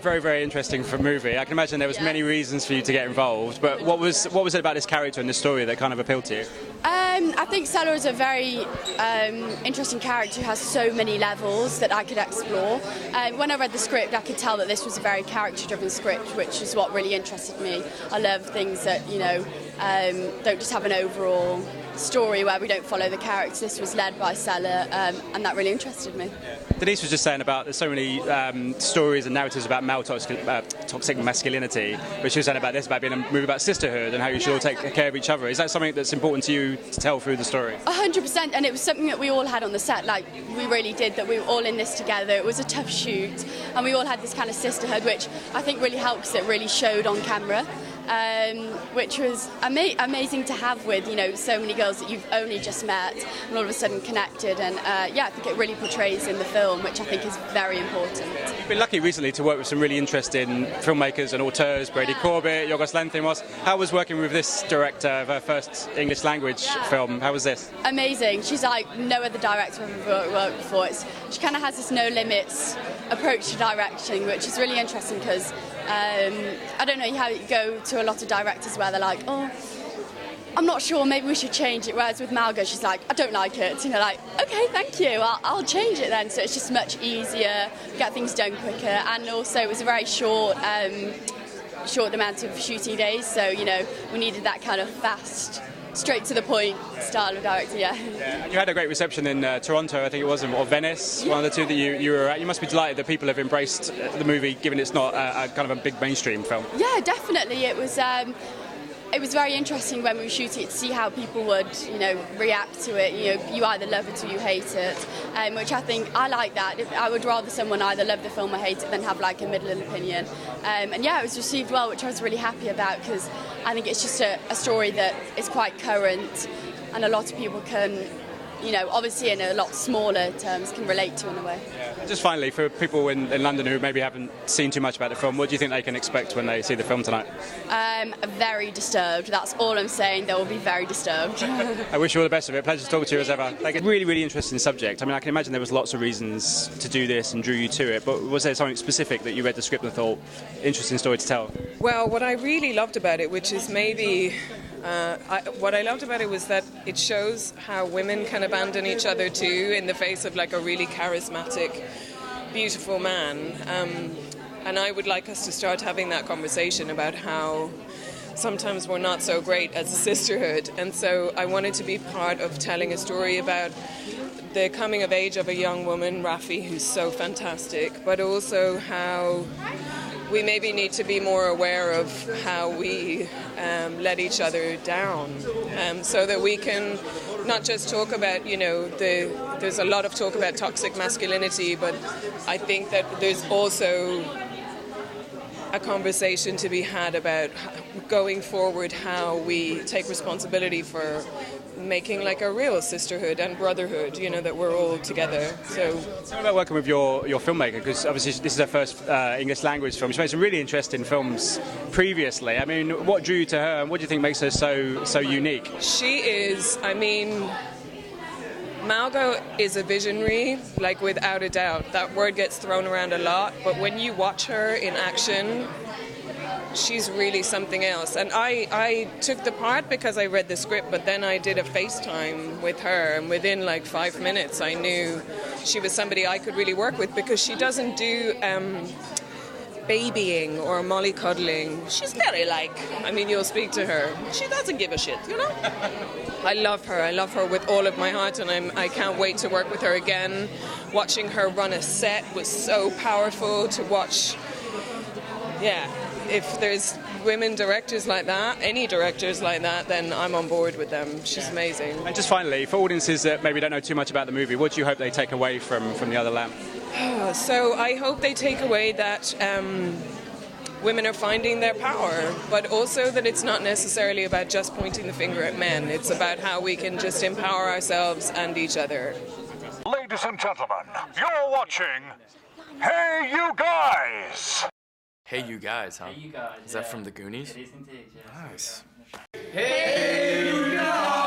very, very interesting for a movie. I can imagine there was many reasons for you to get involved, but what was it about this character and this story that kind of appealed to you? I think Selah is a very interesting character who has so many levels that I could explore. When I read the script, I could tell that this was a very character-driven script, which is what really interested me. I love things that, don't just have an overall story where we don't follow the characters. This was led by Selah, and that really interested me. Denise was just saying about there's so many stories and narratives about male toxic masculinity, which she was saying about this, about being a movie about sisterhood and how you should all take care of each other. Is that something that's important to you to tell through the story? 100%, and it was something that we all had on the set. Like, we really did, that we were all in this together. It was a tough shoot, and we all had this kind of sisterhood, which I think really helped because it really showed on camera. Which was amazing to have with, so many girls that you've only just met and all of a sudden connected. And I think it really portrays in the film, which I think is very important. You've been lucky recently to work with some really interesting filmmakers and auteurs, Brady Corbett, Yorgos Lanthimos. How was working with this director of her first English language film? How was this? Amazing. She's like no other director I've ever worked before. She kind of has this no limits approach to directing, which is really interesting because I don't know how you go to a lot of directors where they're like, oh, I'm not sure, maybe we should change it. Whereas with Margot, she's like, I don't like it. Like, okay, thank you, I'll change it then. So it's just much easier, get things done quicker. And also it was a very short amount of shooting days. So, we needed that kind of fast, straight to the point style of directing, And you had a great reception in Toronto, I think it was, or Venice, one of the two that you were at. You must be delighted that people have embraced the movie, given it's not a kind of a big mainstream film. Yeah, definitely. It was very interesting when we were shooting it to see how people would, react to it. You either love it or you hate it, which I think I like that. I would rather someone either love the film or hate it than have like a middle opinion. It was received well, which I was really happy about because I think it's just a story that is quite current and a lot of people can, obviously in a lot smaller terms, can relate to in a way. Just finally, for people in London who maybe haven't seen too much about the film, what do you think they can expect when they see the film tonight? Very disturbed. That's all I'm saying. They will be very disturbed. I wish you all the best of it. Pleasure to talk to you as ever. Like, a really, really interesting subject. I mean, I can imagine there was lots of reasons to do this and drew you to it, but was there something specific that you read the script and thought, interesting story to tell? Well, what I really loved about it, which is maybe... what I loved about it was that it shows how women can abandon each other too in the face of like a really charismatic, beautiful man. And I would like us to start having that conversation about how sometimes we're not so great as a sisterhood. And so I wanted to be part of telling a story about the coming of age of a young woman, Raffey, who's so fantastic, but also how we maybe need to be more aware of how we let each other down, so that we can not just talk about, there's a lot of talk about toxic masculinity, but I think that there's also a conversation to be had about going forward how we take responsibility for making like a real sisterhood and brotherhood, that we're all together. So tell me about working with your filmmaker, because obviously this is her first English language film. She made some really interesting films previously. I mean, what drew you to her and what do you think makes her so unique? She is, Margot is a visionary, like without a doubt. That word gets thrown around a lot, but when you watch her in action, she's really something else. And I took the part because I read the script, but then I did a FaceTime with her, and within like 5 minutes I knew she was somebody I could really work with, because she doesn't do babying or mollycoddling. She's very you'll speak to her, she doesn't give a shit, I love her with all of my heart, and I can't wait to work with her again. Watching her run a set was so powerful to watch. If there's women directors like that, any directors like that, then I'm on board with them. She's amazing. And just finally, for audiences that maybe don't know too much about the movie, what do you hope they take away from The Other Lamb? So I hope they take away that women are finding their power, but also that it's not necessarily about just pointing the finger at men. It's about how we can just empower ourselves and each other. Ladies and gentlemen, you're watching Hey You Guys! Hey You Guys, huh? Hey You Guys. Is that from the Goonies? It is indeed, yeah. Nice. Hey You Guys!